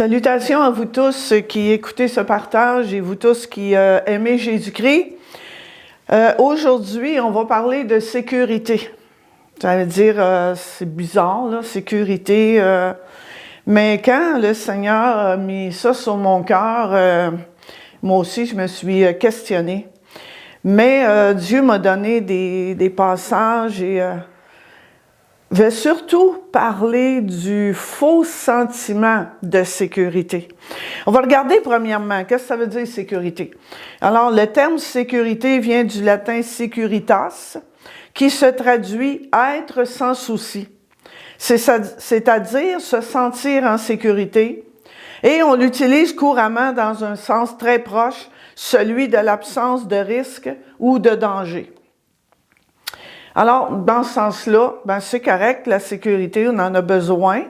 Salutations à vous tous qui écoutez ce partage et vous tous qui aimez Jésus-Christ. Aujourd'hui, on va parler de sécurité. Ça veut dire, c'est bizarre, là, sécurité. Mais quand le Seigneur a mis ça sur mon cœur, moi aussi, je me suis questionnée. Mais Dieu m'a donné des passages et je vais surtout parler du faux sentiment de sécurité. On va regarder premièrement, qu'est-ce que ça veut dire sécurité? Alors, le terme sécurité vient du latin securitas, qui se traduit être sans souci. C'est-à-dire se sentir en sécurité. Et on l'utilise couramment dans un sens très proche, celui de l'absence de risque ou de danger. Alors, dans ce sens-là, c'est correct, la sécurité, on en a besoin.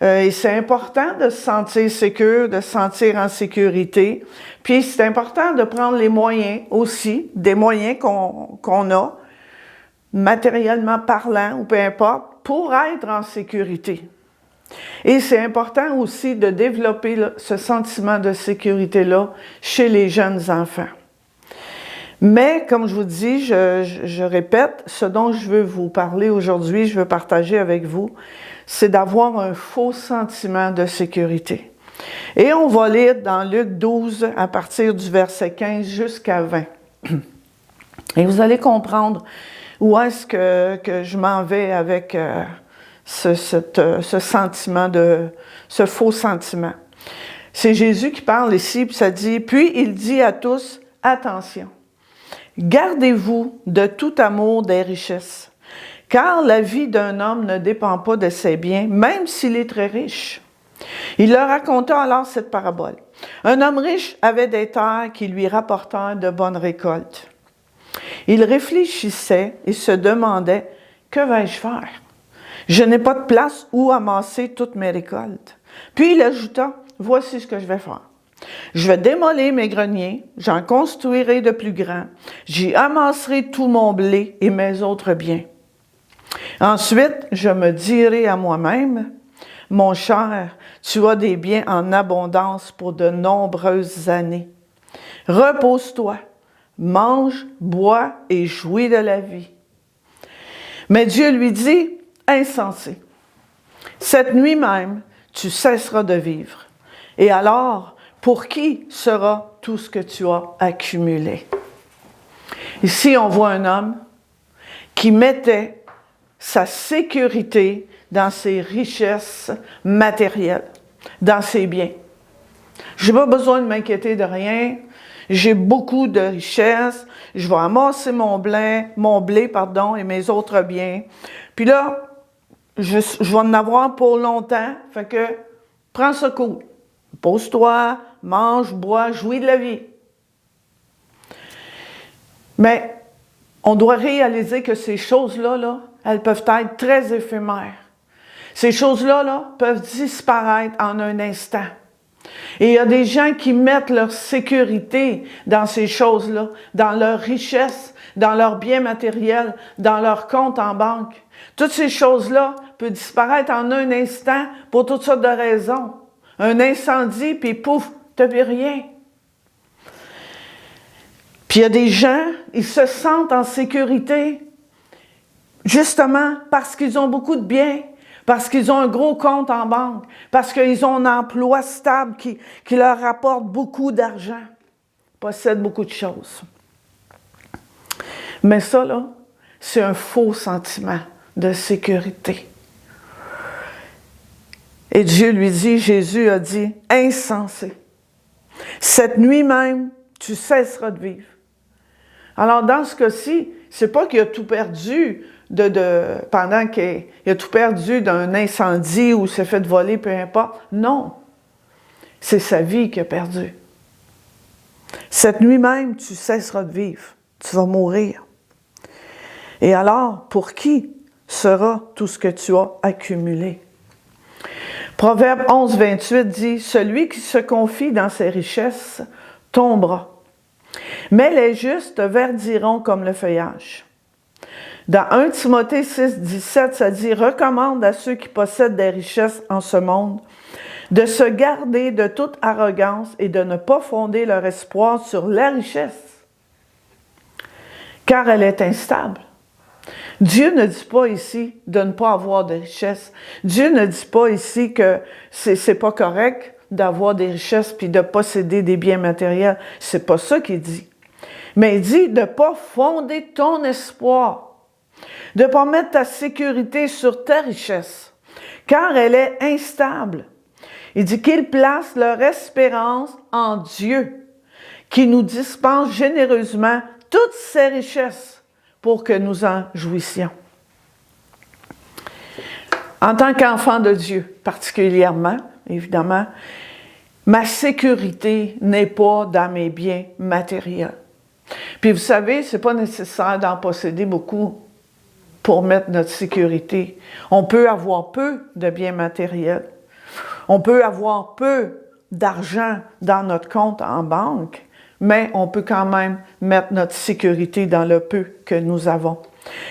Et c'est important de se sentir sécure, de se sentir en sécurité. Puis, c'est important de prendre les moyens aussi, des moyens qu'on a, matériellement parlant ou peu importe, pour être en sécurité. Et c'est important aussi de développer ce sentiment de sécurité-là chez les jeunes enfants. Mais, comme je vous dis, je répète, ce dont je veux vous parler aujourd'hui, je veux partager avec vous, c'est d'avoir un faux sentiment de sécurité. Et on va lire dans Luc 12, à partir du verset 15 jusqu'à 20. Et vous allez comprendre où est-ce que je m'en vais avec ce sentiment ce faux sentiment. C'est Jésus qui parle ici, puis ça dit, « Puis il dit à tous, attention. Gardez-vous de tout amour des richesses, car la vie d'un homme ne dépend pas de ses biens, même s'il est très riche. » Il leur raconta alors cette parabole. Un homme riche avait des terres qui lui rapportèrent de bonnes récoltes. Il réfléchissait et se demandait, « Que vais-je faire? Je n'ai pas de place où amasser toutes mes récoltes. » Puis il ajouta, « Voici ce que je vais faire. Je vais démolir mes greniers, j'en construirai de plus grands, j'y amasserai tout mon blé et mes autres biens. Ensuite, je me dirai à moi-même, mon cher, tu as des biens en abondance pour de nombreuses années. Repose-toi, mange, bois et jouis de la vie. Mais Dieu lui dit, insensé, cette nuit même, tu cesseras de vivre. Et alors, pour qui sera tout ce que tu as accumulé? » Ici, on voit un homme qui mettait sa sécurité dans ses richesses matérielles, dans ses biens. Je n'ai pas besoin de m'inquiéter de rien. J'ai beaucoup de richesses. Je vais amasser mon blé, et mes autres biens. Puis là, je vais en avoir pour longtemps. Fait que, prends ça cool. Pose-toi, mange, bois, jouis de la vie. Mais on doit réaliser que ces choses-là, elles peuvent être très éphémères. Ces choses-là, peuvent disparaître en un instant. Et il y a des gens qui mettent leur sécurité dans ces choses-là, dans leur richesse, dans leurs biens matériels, dans leur compte en banque. Toutes ces choses-là peuvent disparaître en un instant pour toutes sortes de raisons. Un incendie, puis pouf, tu n'as plus rien. Puis il y a des gens, ils se sentent en sécurité, justement parce qu'ils ont beaucoup de biens, parce qu'ils ont un gros compte en banque, parce qu'ils ont un emploi stable qui leur rapporte beaucoup d'argent, possèdent beaucoup de choses. Mais ça, là, c'est un faux sentiment de sécurité. Et Dieu lui dit, Jésus a dit, « Insensé, cette nuit même, tu cesseras de vivre. » Alors, dans ce cas-ci, c'est pas qu'il a tout perdu pendant qu'il a tout perdu d'un incendie ou s'est fait voler, peu importe. Non, c'est sa vie qu'il a perdue. Cette nuit même, tu cesseras de vivre. Tu vas mourir. Et alors, pour qui sera tout ce que tu as accumulé? Proverbe 11, 28 dit, « Celui qui se confie dans ses richesses tombera, mais les justes verdiront comme le feuillage. » Dans 1 Timothée 6, 17, ça dit, « Recommande à ceux qui possèdent des richesses en ce monde de se garder de toute arrogance et de ne pas fonder leur espoir sur la richesse, car elle est instable. Dieu ne dit pas ici de ne pas avoir de richesse. Dieu ne dit pas ici que c'est pas correct d'avoir des richesses puis de posséder des biens matériels. C'est pas ça qu'il dit. Mais il dit de ne pas fonder ton espoir, de ne pas mettre ta sécurité sur ta richesse, car elle est instable. Il dit qu'ils placent leur espérance en Dieu, qui nous dispense généreusement toutes ses richesses pour que nous en jouissions. En tant qu'enfant de Dieu, particulièrement, évidemment, ma sécurité n'est pas dans mes biens matériels. Puis vous savez, ce n'est pas nécessaire d'en posséder beaucoup pour mettre notre sécurité. On peut avoir peu de biens matériels. On peut avoir peu d'argent dans notre compte en banque, mais on peut quand même mettre notre sécurité dans le peu que nous avons.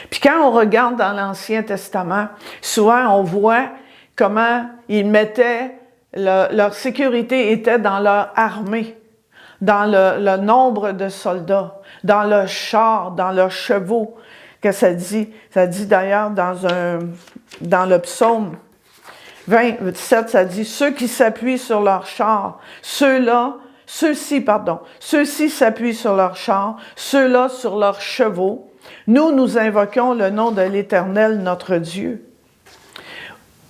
Puis quand on regarde dans l'Ancien Testament, souvent on voit comment ils mettaient, leur sécurité était dans leur armée, dans le nombre de soldats, dans leurs chars, dans leurs chevaux, que ça dit. Ça dit d'ailleurs dans le psaume 27, ça dit « Ceux qui s'appuient sur leurs chars, ceux-ci s'appuient sur leurs chars, ceux-là sur leurs chevaux. Nous invoquons le nom de l'Éternel, notre Dieu. »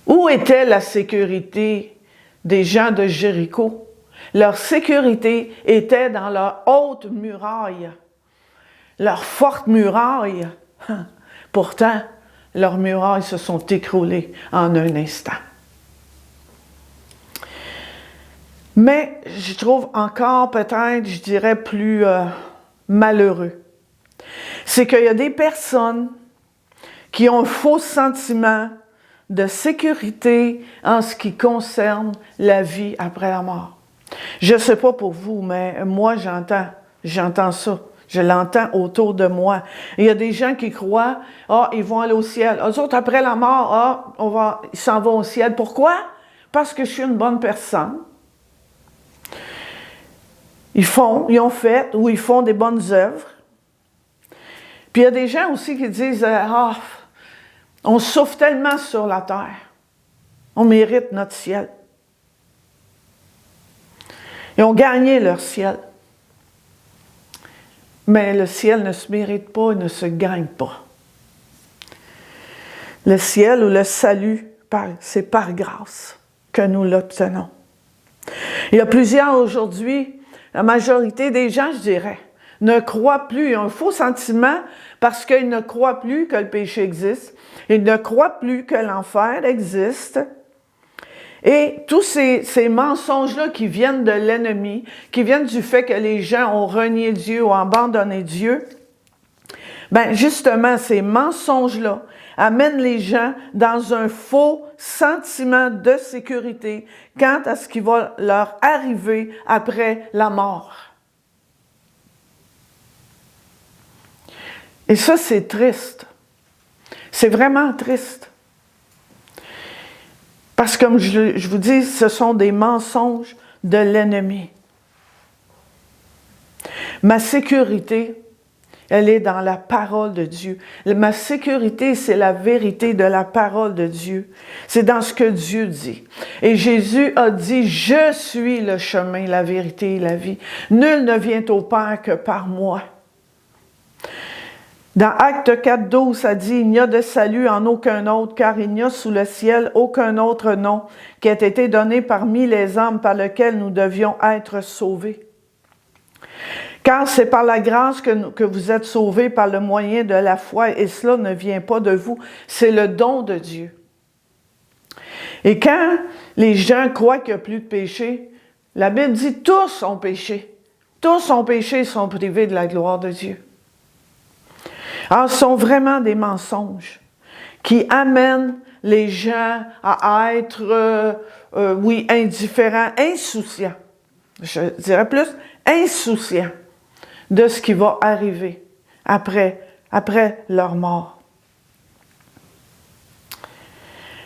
Où était la sécurité des gens de Jéricho? Leur sécurité était dans leur haute muraille, leur forte muraille. Pourtant, leurs murailles se sont écroulées en un instant. Mais je trouve encore peut-être, je dirais, plus malheureux. C'est qu'il y a des personnes qui ont un faux sentiment de sécurité en ce qui concerne la vie après la mort. Je ne sais pas pour vous, mais moi j'entends ça. Je l'entends autour de moi. Il y a des gens qui croient, ils vont aller au ciel. Eux autres, après la mort, ils s'en vont au ciel. Pourquoi? Parce que je suis une bonne personne. Ils ont fait ou ils font des bonnes œuvres. Puis il y a des gens aussi qui disent, on souffre tellement sur la terre. On mérite notre ciel. Ils ont gagné leur ciel. Mais le ciel ne se mérite pas et ne se gagne pas. Le ciel ou le salut, c'est par grâce que nous l'obtenons. Il y a plusieurs aujourd'hui, la majorité des gens, je dirais, ne croient plus. Ils ont un faux sentiment parce qu'ils ne croient plus que le péché existe. Ils ne croient plus que l'enfer existe. Et tous ces mensonges-là qui viennent de l'ennemi, qui viennent du fait que les gens ont renié Dieu ou abandonné Dieu, bien justement, ces mensonges-là amènent les gens dans un faux sentiment de sécurité quant à ce qui va leur arriver après la mort. Et ça, c'est triste. C'est vraiment triste. Parce que, comme je vous dis, ce sont des mensonges de l'ennemi. Ma sécurité, elle est dans la parole de Dieu. Ma sécurité, c'est la vérité de la parole de Dieu. C'est dans ce que Dieu dit. Et Jésus a dit, « Je suis le chemin, la vérité et la vie. Nul ne vient au Père que par moi. » Dans Actes 4, 12, ça dit « Il n'y a de salut en aucun autre, car il n'y a sous le ciel aucun autre nom qui ait été donné parmi les hommes par lequel nous devions être sauvés. » Car c'est par la grâce que vous êtes sauvés par le moyen de la foi, et cela ne vient pas de vous, c'est le don de Dieu. Et quand les gens croient qu'il n'y a plus de péché, la Bible dit « Tous ont péché. Tous ont péché et sont privés de la gloire de Dieu. » Alors, ce sont vraiment des mensonges qui amènent les gens à être, indifférents, insouciants. Je dirais plus insouciants de ce qui va arriver après leur mort.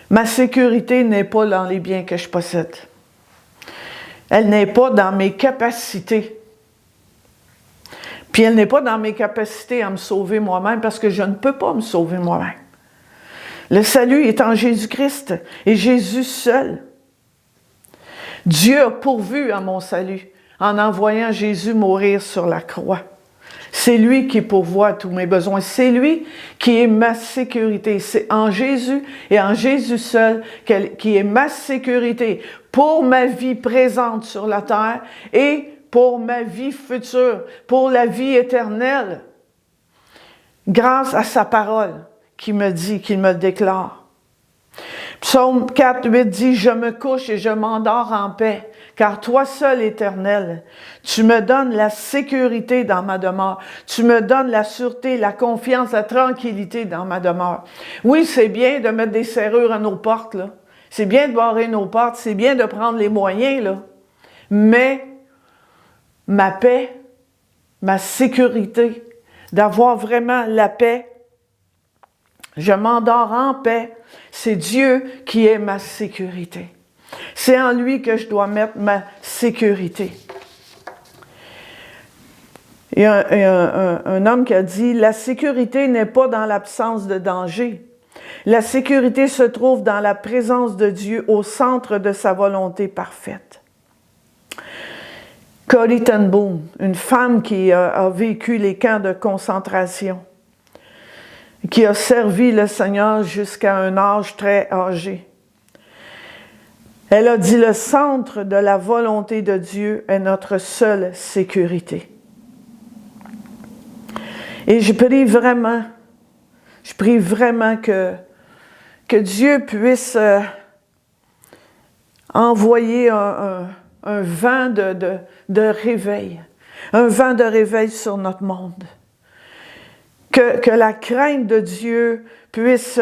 Ma sécurité n'est pas dans les biens que je possède. Elle n'est pas dans mes capacités. Puis elle n'est pas dans mes capacités à me sauver moi-même parce que je ne peux pas me sauver moi-même. Le salut est en Jésus-Christ et Jésus seul. Dieu a pourvu à mon salut en envoyant Jésus mourir sur la croix. C'est lui qui pourvoit à tous mes besoins. C'est lui qui est ma sécurité. C'est en Jésus et en Jésus seul qui est ma sécurité pour ma vie présente sur la terre et pour ma vie future, pour la vie éternelle. Grâce à sa parole qui me dit, qu'il me déclare. Psaume 4, 8 dit « Je me couche et je m'endors en paix, car toi seul, Éternel, tu me donnes la sécurité dans ma demeure. Tu me donnes la sûreté, la confiance, la tranquillité dans ma demeure. » Oui, c'est bien de mettre des serrures à nos portes, là. C'est bien de barrer nos portes, c'est bien de prendre les moyens, là. Mais ma paix, ma sécurité, d'avoir vraiment la paix, je m'endors en paix. C'est Dieu qui est ma sécurité. C'est en lui que je dois mettre ma sécurité. Il y a un homme qui a dit « La sécurité n'est pas dans l'absence de danger. La sécurité se trouve dans la présence de Dieu au centre de sa volonté parfaite. » Corrie ten Boom, une femme qui a vécu les camps de concentration, qui a servi le Seigneur jusqu'à un âge très âgé. Elle a dit, le centre de la volonté de Dieu est notre seule sécurité. Et je prie vraiment que Dieu puisse envoyer un vent de réveil, un vent de réveil sur notre monde. Que la crainte de Dieu puisse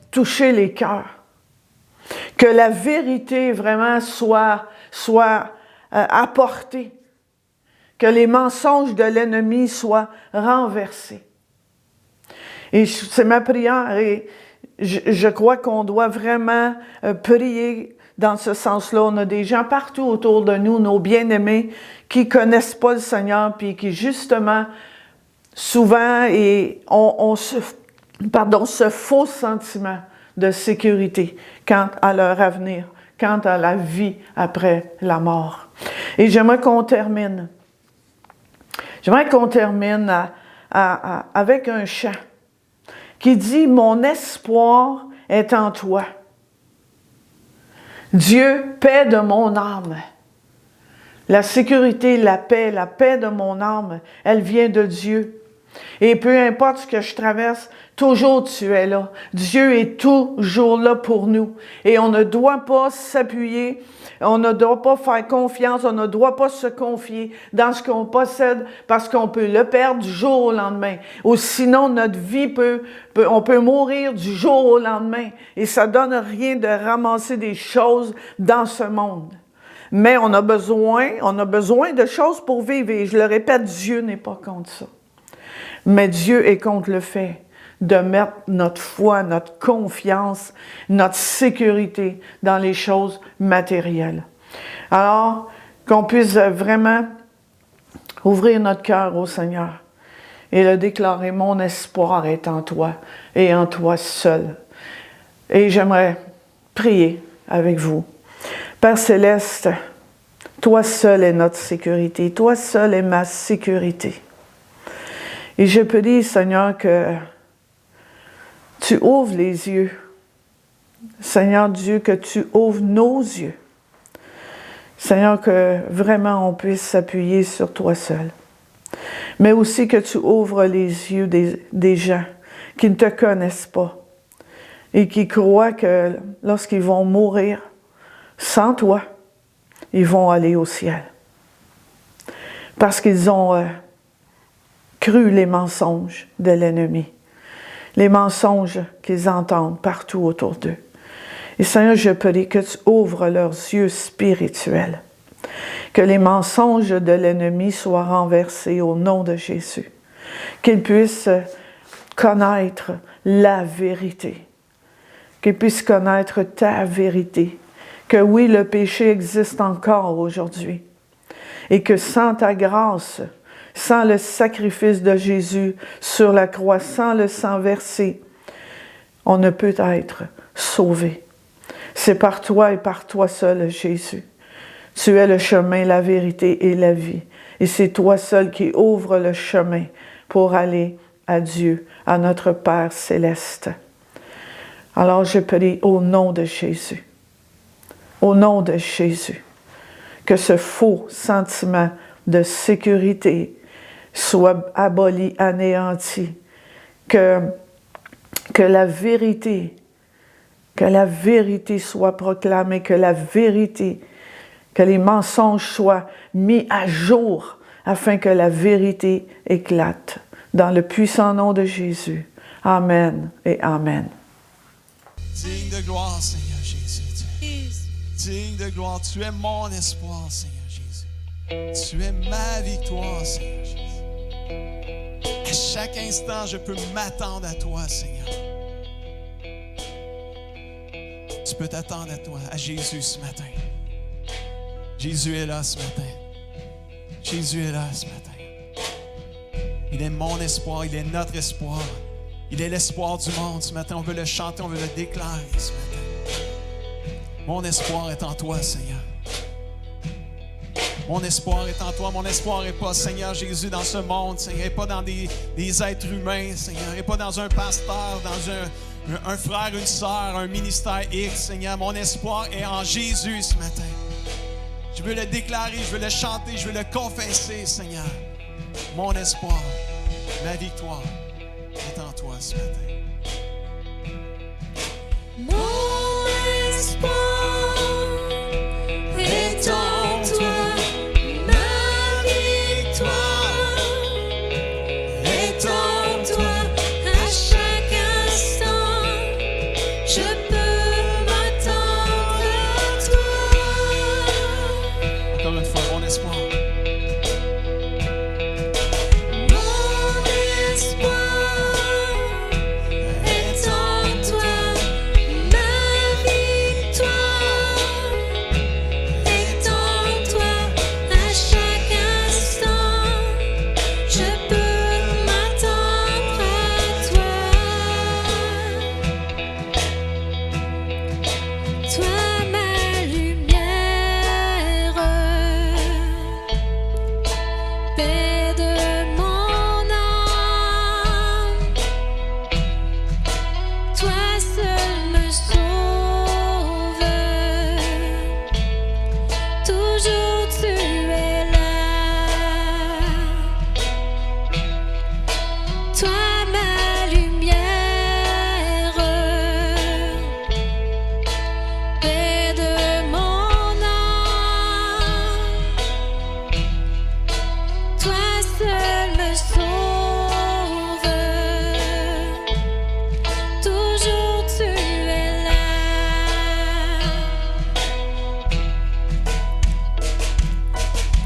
toucher les cœurs. Que la vérité vraiment soit apportée. Que les mensonges de l'ennemi soient renversés. Et c'est ma prière et je crois qu'on doit vraiment prier dans ce sens-là. On a des gens partout autour de nous, nos bien-aimés, qui ne connaissent pas le Seigneur, puis qui justement, souvent, ont ce faux sentiment de sécurité quant à leur avenir, quant à la vie après la mort. Et j'aimerais qu'on termine. Avec un chant qui dit « Mon espoir est en toi. Dieu, paix de mon âme. » La sécurité, la paix de mon âme, elle vient de Dieu. Et peu importe ce que je traverse, toujours tu es là. Dieu est toujours là pour nous. Et on ne doit pas s'appuyer, on ne doit pas faire confiance, on ne doit pas se confier dans ce qu'on possède parce qu'on peut le perdre du jour au lendemain. Ou sinon, notre vie on peut mourir du jour au lendemain. Et ça donne rien de ramasser des choses dans ce monde. Mais on a besoin de choses pour vivre. Et je le répète, Dieu n'est pas contre ça. Mais Dieu est contre le fait de mettre notre foi, notre confiance, notre sécurité dans les choses matérielles. Alors, qu'on puisse vraiment ouvrir notre cœur au Seigneur et le déclarer, mon espoir est en toi et en toi seul. Et j'aimerais prier avec vous. Père Céleste, toi seul est notre sécurité, toi seul est ma sécurité. Et je prie, Seigneur, que tu ouvres les yeux. Seigneur Dieu, que tu ouvres nos yeux. Seigneur, que vraiment on puisse s'appuyer sur toi seul. Mais aussi que tu ouvres les yeux des gens qui ne te connaissent pas et qui croient que lorsqu'ils vont mourir sans toi, ils vont aller au ciel. Parce qu'ils ont cru les mensonges de l'ennemi, les mensonges qu'ils entendent partout autour d'eux. Et Seigneur, je prie que tu ouvres leurs yeux spirituels, que les mensonges de l'ennemi soient renversés au nom de Jésus, qu'ils puissent connaître la vérité, qu'ils puissent connaître ta vérité, que oui, le péché existe encore aujourd'hui et que sans ta grâce, sans le sacrifice de Jésus sur la croix, sans le sang versé, on ne peut être sauvé. C'est par toi et par toi seul, Jésus. Tu es le chemin, la vérité et la vie. Et c'est toi seul qui ouvre le chemin pour aller à Dieu, à notre Père céleste. Alors je prie au nom de Jésus, au nom de Jésus, que ce faux sentiment de sécurité soit aboli, anéanti, que la vérité soit proclamée, que les mensonges soient mis à jour afin que la vérité éclate. Dans le puissant nom de Jésus. Amen et Amen. Digne de gloire, Seigneur Jésus. Digne de gloire, tu es mon espoir, Seigneur Jésus. Tu es ma victoire, Seigneur Jésus. À chaque instant, je peux m'attendre à toi, Seigneur. Tu peux t'attendre à toi, à Jésus ce matin. Jésus est là ce matin. Jésus est là ce matin. Il est mon espoir, il est notre espoir. Il est l'espoir du monde ce matin. On veut le chanter, on veut le déclarer ce matin. Mon espoir est en toi, Seigneur. Mon espoir est en toi. Mon espoir n'est pas, Seigneur Jésus, dans ce monde, Seigneur, n'est pas dans des êtres humains, Seigneur, n'est pas dans un pasteur, dans un frère, une sœur, un ministère X, Seigneur. Mon espoir est en Jésus ce matin. Je veux le déclarer, je veux le chanter, je veux le confesser, Seigneur. Mon espoir, ma victoire est en toi ce matin. Mon espoir est en toi, ma victoire est en toi. À chaque instant, je peux m'attendre à toi. Encore une fois, mon espoir. Mon espoir est en toi, ma victoire est en toi. À chaque instant, je peux m'attendre à toi. Toi, ma lumière, paix de mon âme, toi seul me sauve, toujours tu es là. Toi ma lumière, paix de mon âme, toi seul me sauve, toujours tu es là.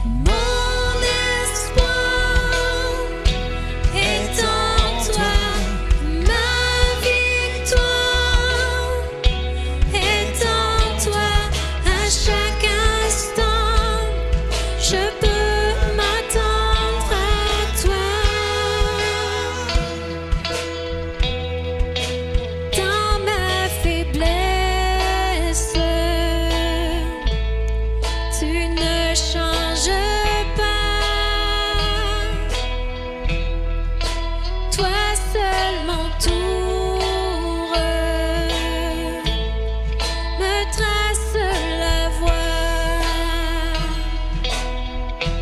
Mon espoir est en toi, ma victoire est en toi. À chaque instant, je peux m'attendre à toi. Dans ma faiblesse, tu ne changes pas. Toi seul m'entoure, me trace la voie.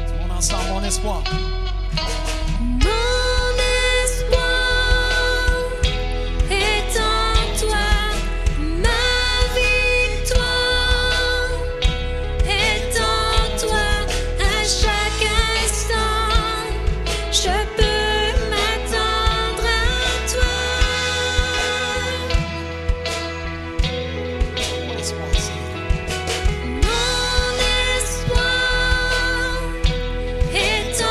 Tout le monde ensemble, mon espoir. Mon espoir est en toi, ma victoire est en toi. À chaque instant, je peux m'attendre à toi. Mon espoir, Seigneur. Mon espoir est en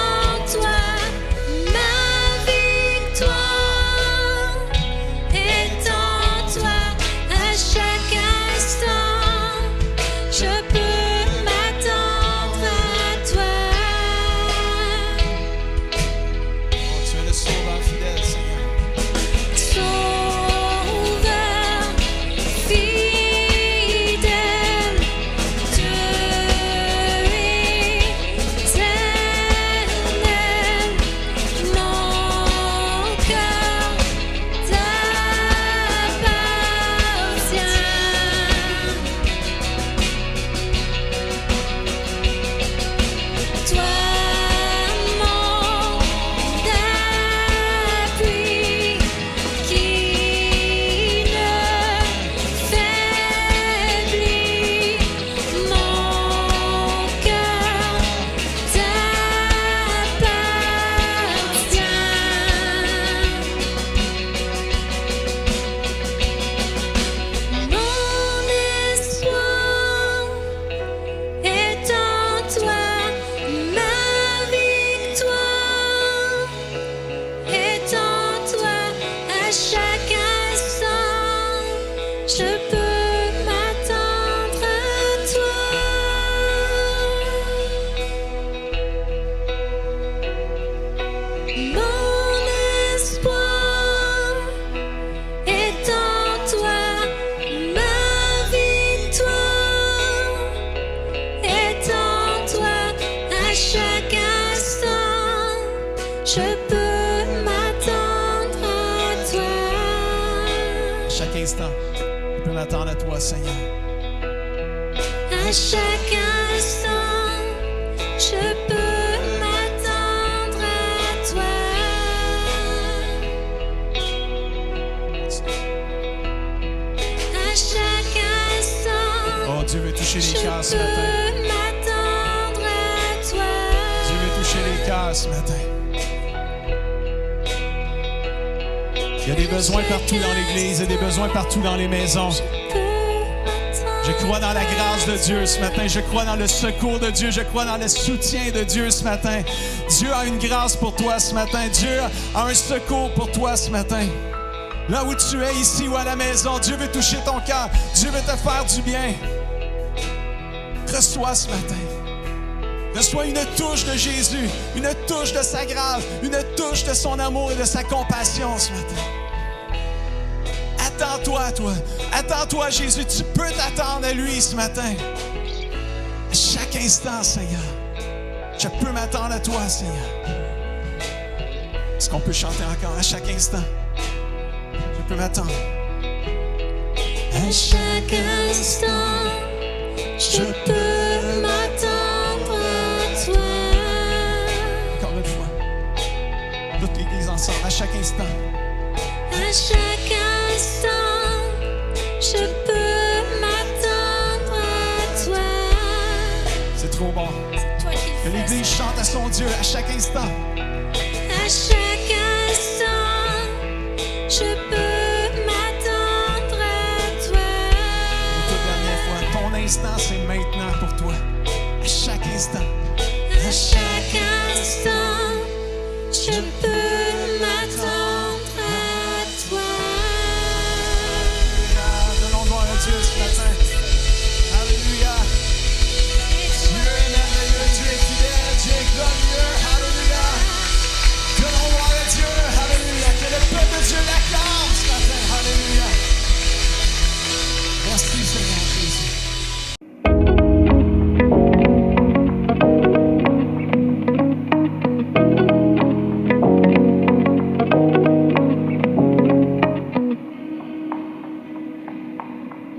je peux m'attendre à toi. Chaque instant, je peux m'attendre à toi, Seigneur. À chaque instant, je peux m'attendre à toi. À chaque instant, Oh, Dieu veut toucher je les cœurs ce matin. peux m'attendre à toi. Dieu veut toucher les cœurs ce matin. Il y a des besoins partout dans l'Église, il y a des besoins partout dans les maisons. Je crois dans la grâce de Dieu ce matin. Je crois dans le secours de Dieu. Je crois dans le soutien de Dieu ce matin. Dieu a une grâce pour toi ce matin. Dieu a un secours pour toi ce matin. Là où tu es, ici ou à la maison, Dieu veut toucher ton cœur. Dieu veut te faire du bien. Reçois ce matin. Reçois une touche de Jésus, une touche de sa grâce, une touche de son amour et de sa compassion ce matin. Attends-toi, toi. Attends-toi, Jésus. Tu peux t'attendre à lui ce matin. À chaque instant, Seigneur. Je peux m'attendre à toi, Seigneur. Est-ce qu'on peut chanter encore à chaque instant? Je peux m'attendre. À chaque instant, je peux m'attendre à toi. Encore une fois. Toute l'Église ensemble, à chaque instant. À chaque instant, je peux m'attendre à toi. C'est trop bon. C'est toi qui Que le fais. l'Église chante à son Dieu à chaque instant. À chaque instant, je peux m'attendre à toi. Une toute dernière fois. Ton instant, c'est maintenant pour toi. À chaque instant. À chaque instant, je peux